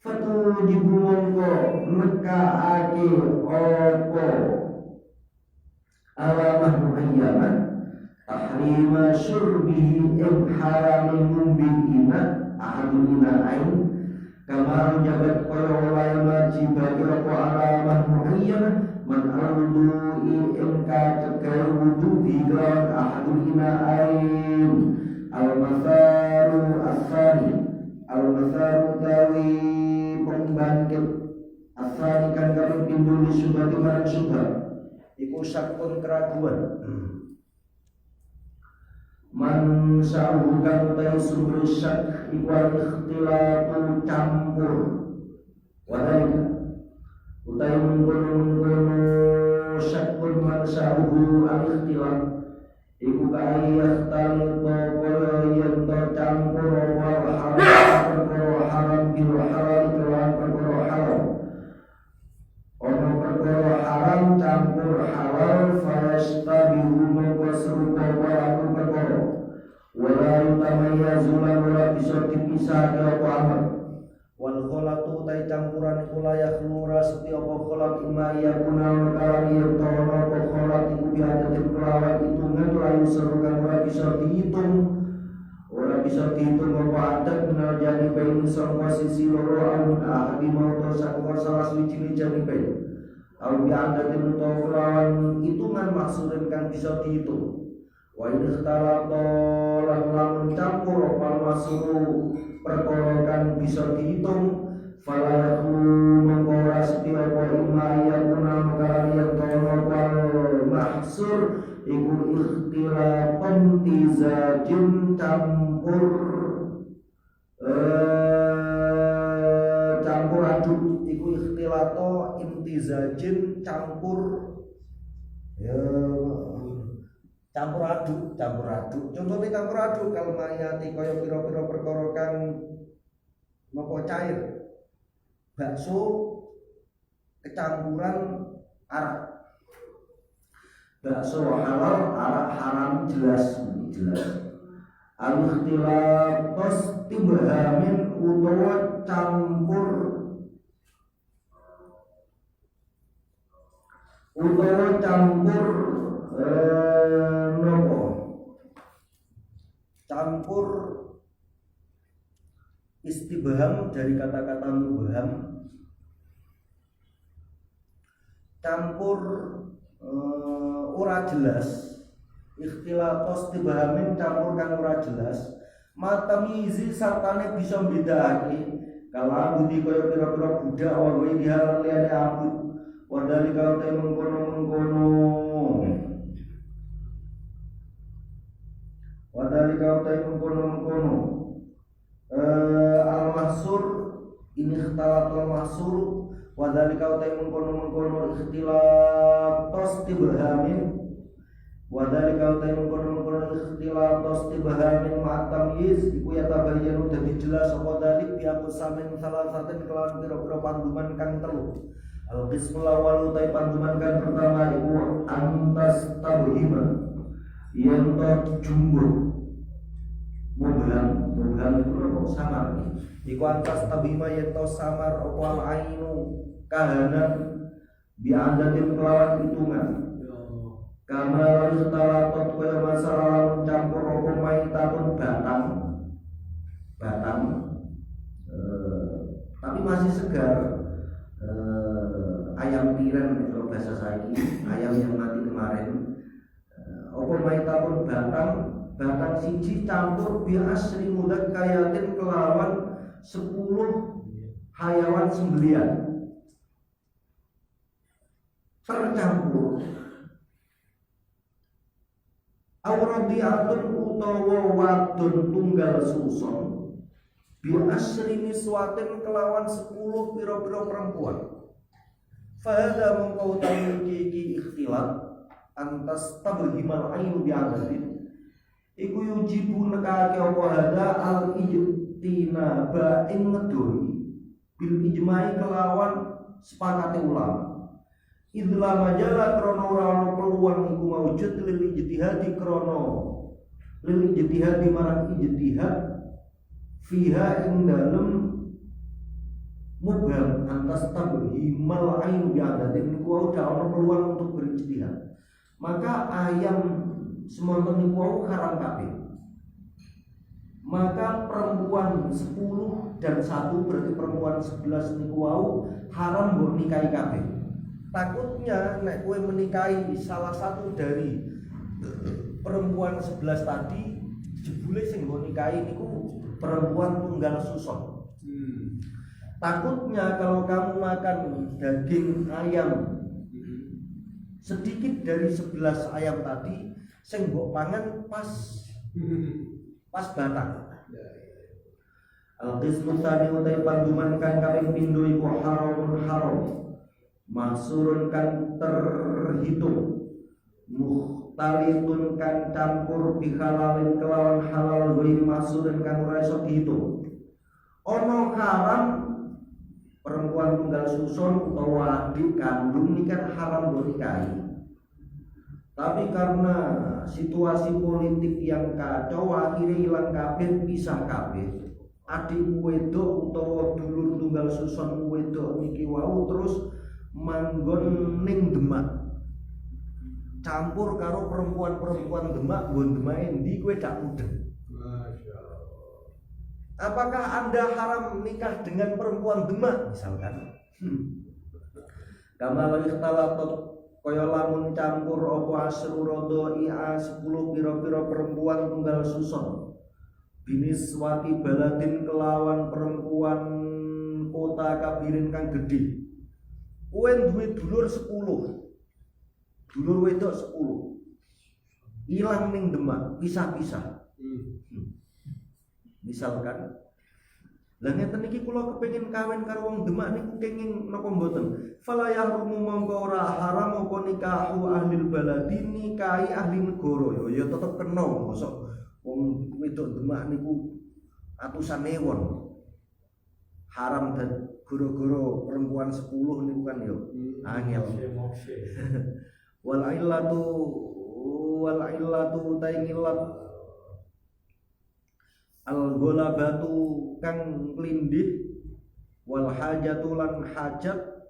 fatu dibumongko nekaake opo alamah muayyanah tahrima syurbihi haramim bil ina ahadul ina'ain kama jabat kaya oleh majibati opo alamah muayyanah man al-wudu'i inka cekai wudu bidran ahadul ina'ain al-matharu as-sani al-matharu tawi pembangkit asal kan kami pindu di subah di mana subah iku sakun keraguan man sa'ukan utai sumber syak iku al-ikhtilatu campur wadai utai mengkono syakun man sa'uhu al-ikhtilat iku kai yakhtalit kaya yang tercampur wal haram bil halal kelawan perkara haram ono perkara haram campur halal fayastabihu maka serupa walaupun perkara wala yutamayyazu lan ora bisa dipisah apa amal wal kholatu tai campuran kula murah setiap kolak ima iya punal kalani yang tono kolak iku biadatin kelawan hitungan layu serukan ora bisa dihitung apa adat benar jadi bayi semua sisi loro amin ahadi mau tersangka salah suci jadi bayi au biadatin kelawan hitungan maksudnya kan bisa dihitung wa idhtalato lamun campur opal masuru perkorokan bisa dihitung falahu mengkora setiap ima yang menang kalian tono wal mahsur iku ikhtilafan tizajin campur aduk iku ikhtilato imtizajin campur aduk contohnya campur aduk kalau mayati kaya pira-pira perkara kang napa cair bakso kecampuran arak bakso halal arak haram jelas al-ikhtilaf tibhamin utawa campur nopo campur istibham dari kata-kata mubham campur ora jelas ikhtilafos tibhamin campur kang ora jelas matamizi sartane bisa mbedakake kala budi kaya pira-pira budak wae dihalang liyane abud wadali kau te mengkono al-mahsur ini ikhtilaf al-mahsur wadali kau te mengkono ikhtilaf tibhamin wadali kau te mengkono ikhtilaf tibhamin ma'tamyiz iku ya tabayyanu dadi jelas apa dalik biaqus samin salah satu kelawan pira-pira panduman kang telu al-qismul awal utai panduman kang pertama iku antas tabhima yen to jumbo mubham itu samar iku antas tabhima yen to samar apa al-ainu kahanan bi'adatin kelawan hitungan kamar istalatot kaya masalah campur apa maitatun batang tapi masih segar ayam tiren kalau bahasa saya ini ayam yang mati kemarin apa maitatun batang siji campur biasri mudak kayatin kelawan 10 hayawan sembelian tercampur awradiatun utawa wadon tunggal susun biasri niswatin kelawan 10 pira-pira perempuan fahada mengkau tamiki ikhtilaf antas tabhimal ainu bi'adatin iku yujibu nekake apa hada al-ijtinaba ing ngedoi bil ijma'i kelawan sepakate ulama idla majala krono ora ono peluang iku maujud lil ijtihadi marang ijtihad fiha ing dalem mubham antas tabhimal ainu bi'adatin iku ora ono peluang untuk berijtihad maka ayam semonten niku haram kabeh. Maka perempuan 10 dan 1 berarti perempuan 11 niku haram mbok nikahi kabeh. Takutnya nek kowe menikahi salah satu dari perempuan 11 tadi jebule sing mbok nikahi niku perempuan tunggal susuk. Takutnya kalau kamu makan daging ayam sedikit dari 11 ayam tadi sing mbok pangan pas batang. Al-qismu tsani utai panduman kan kaping pindho iku haram mahsurun kan terhitung mukhtalitun kan campur bihalalin kelawan halal ghairi mahsurun kan ora iso dihitung. Ono haram perempuan tunggal susun utawa adik kandung ini kan haram mbok nikahi. Tapi karena situasi politik yang kacau akhirnya hilang kabeh pisah kabeh. adik wedok utawa dulur tunggal susun wedok niki wau terus manggon ning Demak campur karo perempuan-perempuan Demak nggon Demak endi kowe gak mudeng. Masyaallah. Apakah Anda haram nikah dengan perempuan Demak misalkan? Kama ikhtalatat kaya lamun campur apa asru rodoi 10 pira-pira perempuan tunggal susun biniswati baladin kelawan perempuan kota kabirin kang gedhe. Kowe duwe dulur 10. Dulur wedok 10. Ilang ning Demak, pisah-pisah. Misalkan lah ngeten iki kula kepengin kawin karo wong Demak niku kenging napa mboten? Fala yahrumu mongko ora haram apa nikahu ahli baladi nikahi ahli negara ya tetep kena mosok wong wedok Demak niku atusan ewon. Haram dan goro-goro perempuan 10 niku kan yo angel. Wal illatu taingilat al golabatu kang klindhih wal hajatu lan hajat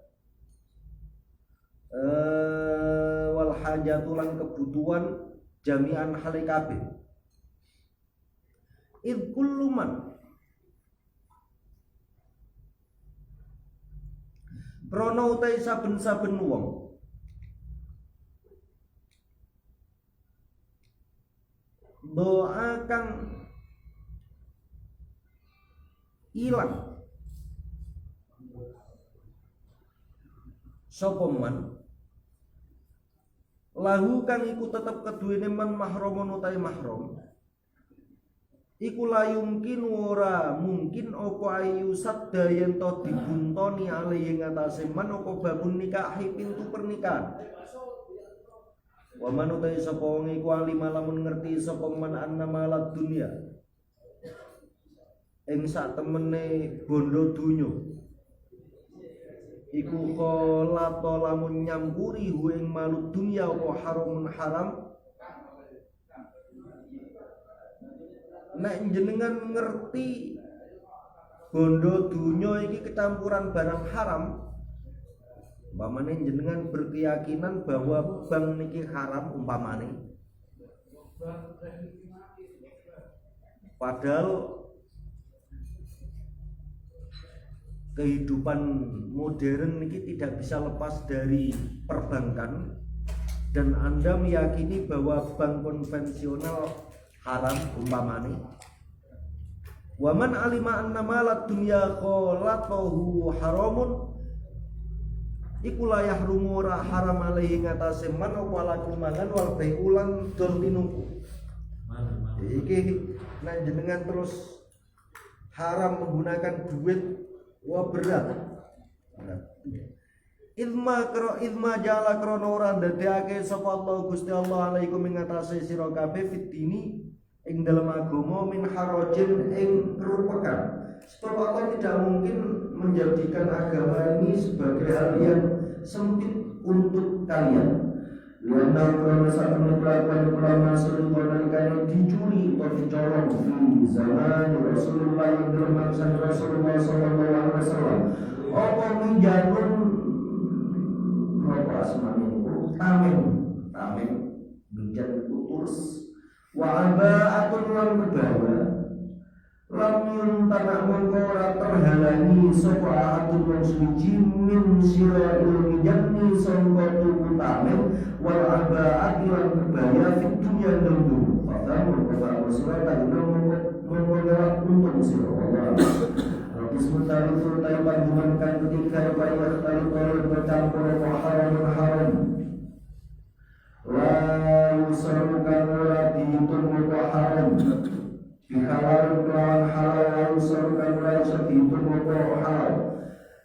wal hajatu lan kebutuhan jami'an hale kabeh id kullu man krana utai saben-saben wong doa kang ilang sapa man lahu kang iku tetep keduwene man mahramun utahe mahram iku la yumkin ora mungkin apa ayu sadda yen to dibuntoni ale ing atase man apa babun nikahi pintu pernikahan. Wa man utahe sapa wong iku alima lamun ngerti sapa man annamalad dunya ing sak temene bondo donya iku kholata lamun nyampuri hu ing malud dunya apa haramun haram. Nek jenengan ngerti bondo dunya iki kecampuran barang haram, umpamane jenengan berkeyakinan bahwa bank niki haram umpamane, padahal kehidupan modern niki tidak bisa lepas dari perbankan dan Anda meyakini bahwa bank konvensional haram umpamane. Waman alima anna malad dunya qalatahu haramun iku la yahrumu ra haram alaihi ngatase man apa lakumangan wal baiulan dol tinuku. Iki nek jenengan terus haram menggunakan duit wah berat. Idma jala krana ora ndadekake sapa Allah Gusti Allah alaikum ing ngatase sira kabeh fitini ing dalam agama min harajin ing kerupekan. Sebab Allah tidak mungkin menjadikan agama ini sebagai hal yang sempit untuk kalian. Lianna ulama satu melakukan ulama sultan kaya dicuri atau dicolong di zaman Rasulullah yang dalam masa Rasulullah Sallallahu Alaihi Wasallam. Apa menjanun apa asmane itu tamen minjan putus. Wa aba'atun lan kebawa lam yuntana mongko terhalangi sapa atun wong suci min sira ilmi janni sangka tuku tamen wal aba'at lan kebaya fit dunya dulu fatamu kata Rasulullah mongko untuk sira Allah Ismu tarifur tayyiban humankan ketika bayar tayyiban bercampur haram la yusarukan ora dihitung muka haram bihalal kelawan halal la yusarukan ora iso dihitung muka halal.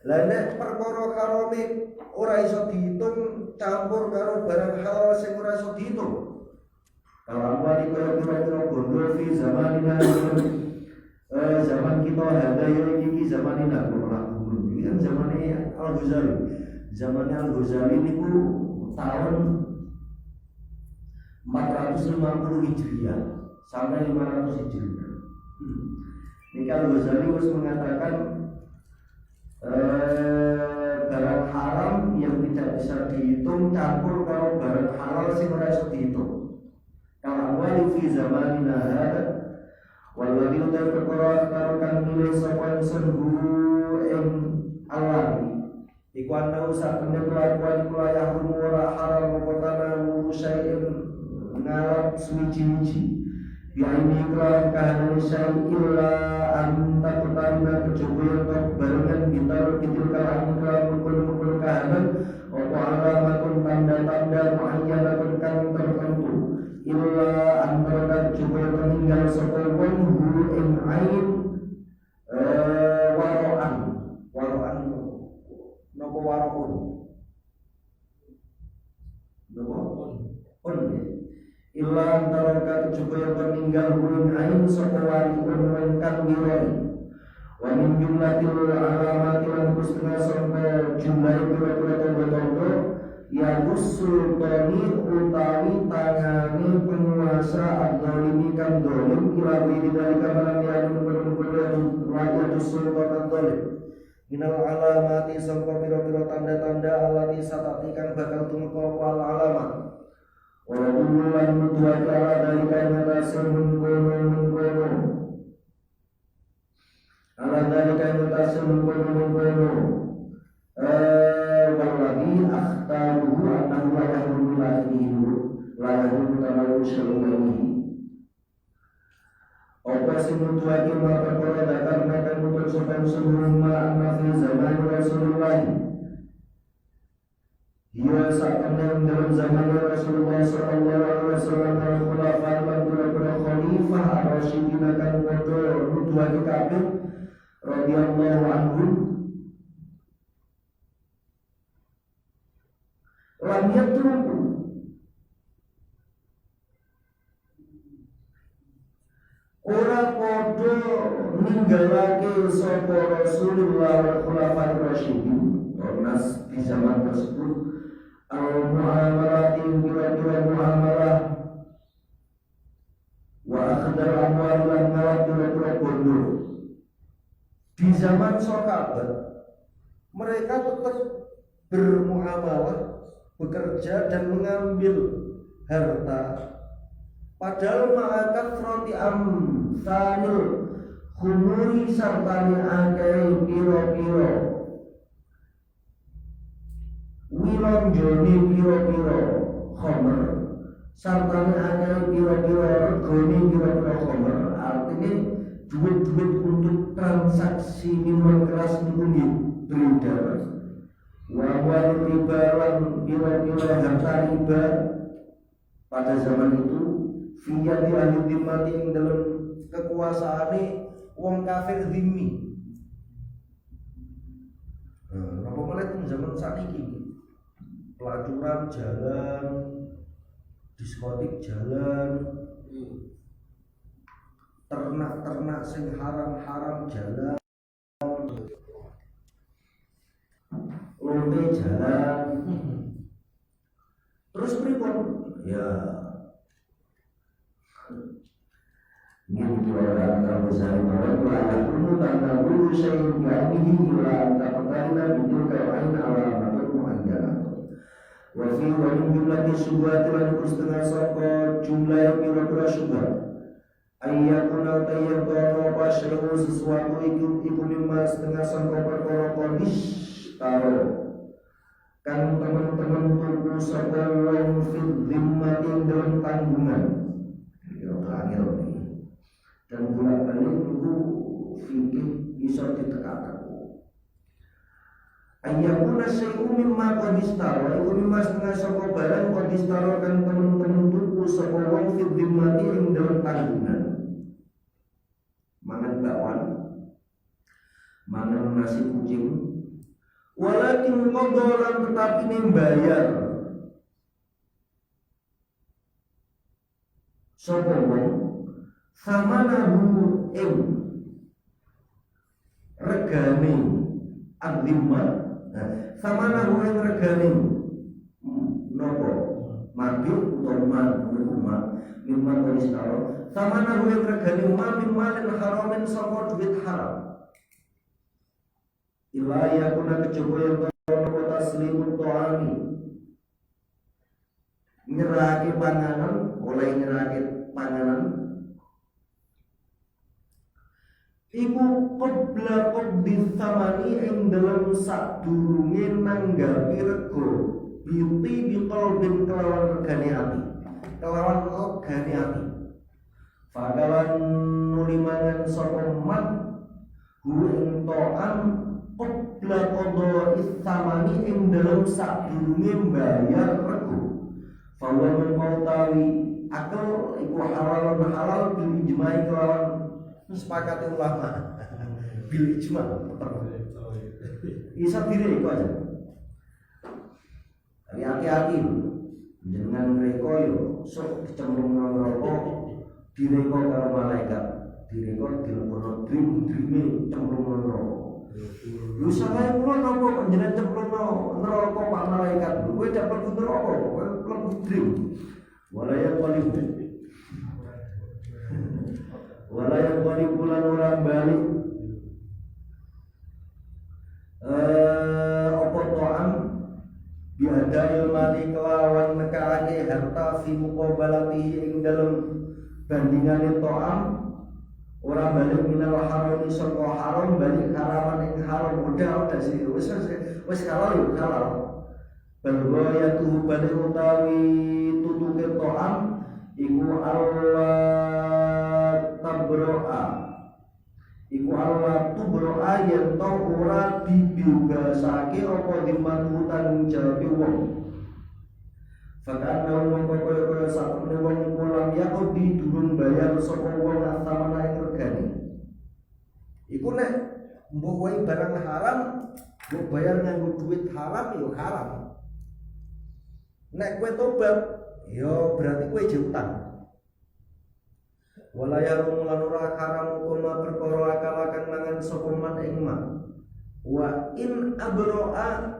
Lah nek perkara harame ora iso dihitung campur karo barang halal sing ora iso dihitung. Kalau wali kira-kira bondo fi zamanina zaman kita ada yang iki zaman ini ini kan zamannya Al-Ghazali. Zamannya Al-Ghazali niku tahun 450 Hijriah sampai 500 Hijriah. Nikah Ghazali harus mengatakan barang haram yang tidak bisa dihitung campur kalau barang halal sing ora iso dihitung. Kalau awali fi zamanina hada walladhi utai perkara tarukan nilai sapa sungguh ing alami iku ana sakmene kelakuan kulayah rumora haram kotana syai'in ngalap suci-suci ya ini kelam kahanan syai'in illa anta pertanda kecuali barengan gitar kitul kahanan kelam mukul kahanan apa alamatun tanda-tanda muayyanatun kan tertentu illa antara kecuali meninggal sepuluh hu ing ain waro'an nopo waro'un illa antara kecuali meninggal hu ing ain sepuluh kan wiroi wa min jumlatil alamati lan kusna sampai jumlah kira-kira tondo-tondo ya sultani utawi tangani penguasa adzalimi kan dolim ila bidi dari kamaran yang mengumpulkan rakyat sultan adzzalim minal alamati sampai pira-pira tanda-tanda alati satatikan bakal tumeka wal alamat walaupun lan mutua kala dari kainatasin mengkono ala dari kainatasin mengkono walladhi akhtaruhu annahu la yahrumu la yahrumu tamalu syar'ani apa sing mutuaki ma perkara dakar mereka mutul sopan sebelum anna fi zaman Rasulullah dia saat dalam zaman Rasulullah sallallahu alaihi wasallam khulafah lan khalifah ar-rasyidin kan padha mutuaki kabeh radhiyallahu anhum lam yatruku ora padha ninggalake sapa Rasulullah wal khulafaur rasyidin Ornas di zaman tersebut al-muamalah kira-kira muamalah wa akhdar amwal lan kira-kira bondo di zaman sahabat mereka tetap bermuamalah bekerja dan mengambil harta padahal ma'akat froti amsanul khumuri sartani akai piro-piro wilonjoni piro-piro khomer sartani akai piro-piro regoni piro-piro khomer artinya duit-duit untuk transaksi minuman keras itu beredar wawal riba lan pira-pira harta riba pada zaman itu via di ahli dimati yang dalam kekuasaane wong kafir dhimmi. Apa malah zaman sakiki pelacuran jalan, diskotik jalan, ternak-ternak sing haram-haram jalan, lombe jalan. Terus pripun? Ya ini orang kalau saya mau layak dulu tanda dulu saya ini ila anta pertanda itu kain alam atau muanjana. Wafi wali jumlah subhat dan setengah soko jumlah yang kira-kira subhat. Ayyakuna tayyakuna apa syai'u sesuatu itu lima setengah soko perkara kondis taro. Kan teman-teman tuku soko wong fil dhimmatin dalam tanggungan. Ya terakhir ini. Dan bulan-bulan itu fikih bisa ditekakkan. Ayyakuna syai'u mimma qadistaro iku mimma setengah saka barang qadistaro kan temen-temen tuku saka wong fil dhimmati ing dalam tanggungan. Mangan bakwan, mangan nasi kucing, walakin qadalan tetapi membayar sapa wong sama nahu ing regane ad-dhimma sama nahu ing regane nopo mabit utawa mimma qadistaro samana hu regane mamin malin haramin saka duit haram ila yakuna kejaba yang kota taslimut ta'ami nyerahake panganan oleh nyerahake panganan iku qabla qabdi thamani ing dalam sadurunge nanggapi rego beauty biqalbin kelawan regane ati fakalan nulimangan sapa man hu ing ta'am qabla qadha thamani ing dalam sadurunge bayar rego fawaman mautawi akal iku halal bil ijma'i kelawan sepakati ulama bil ijma' isa dire iku aja tapi hati-hati dengan mereka yo sok dicemplung nang neraka direka karo malaikat direka dilebono dream cemplung nang neraka lu salah kula napa panjenengan cemplung nang neraka Pak malaikat kowe dapat neraka kowe mlebu dream wala yang paling bulan orang balik apa to'am biadayil mali kelawan nekake harta fi muqabalati ing dalem bandingane to'am ora balik minal haram saka haram balik haraman ing haram udah sih wis halal bergoyatu balik utawi tutuke to'am iku Allah tubro'a yen to ora dibebasake apa dimatu tanggung jawab wong. Fakana mongko kaya sakmene wong iku lam yakut durung bayar sapa wong asamana ing regane. Iku nek mbok wae barang haram, mbok bayar nganggo duit haram yo haram. Nek kowe tobat yo berarti kowe utang. Walaya rumulan ora karam koma perkara akalakan mangan sapa man ing ma wa in abro'a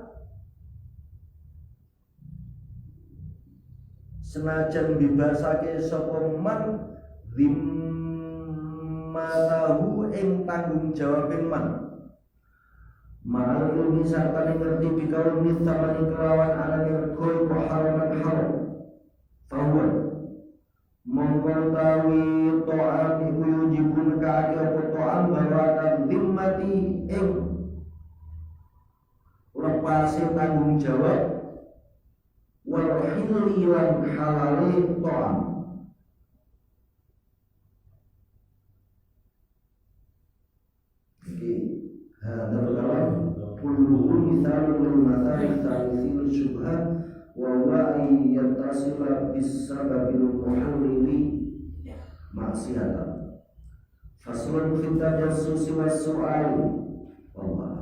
senajan bebasake sapa man zimmatahu ing tanggung jawabin man ma'al ilmi sartane ngerti bikau mithamani kelawan anane rego iku haraman haram tawon mongko tawi to'am iku yujibun kaki apa to'am bahwa dimmati ing lepasi tanggung jawab wal hilli lan halali to'am hadal kalam kulluhu mithalun lil matari ta'ithil syubhat wa huwa yantasila bisababil muhallili maksiatan faslun fi tajassusi was su'ali wallah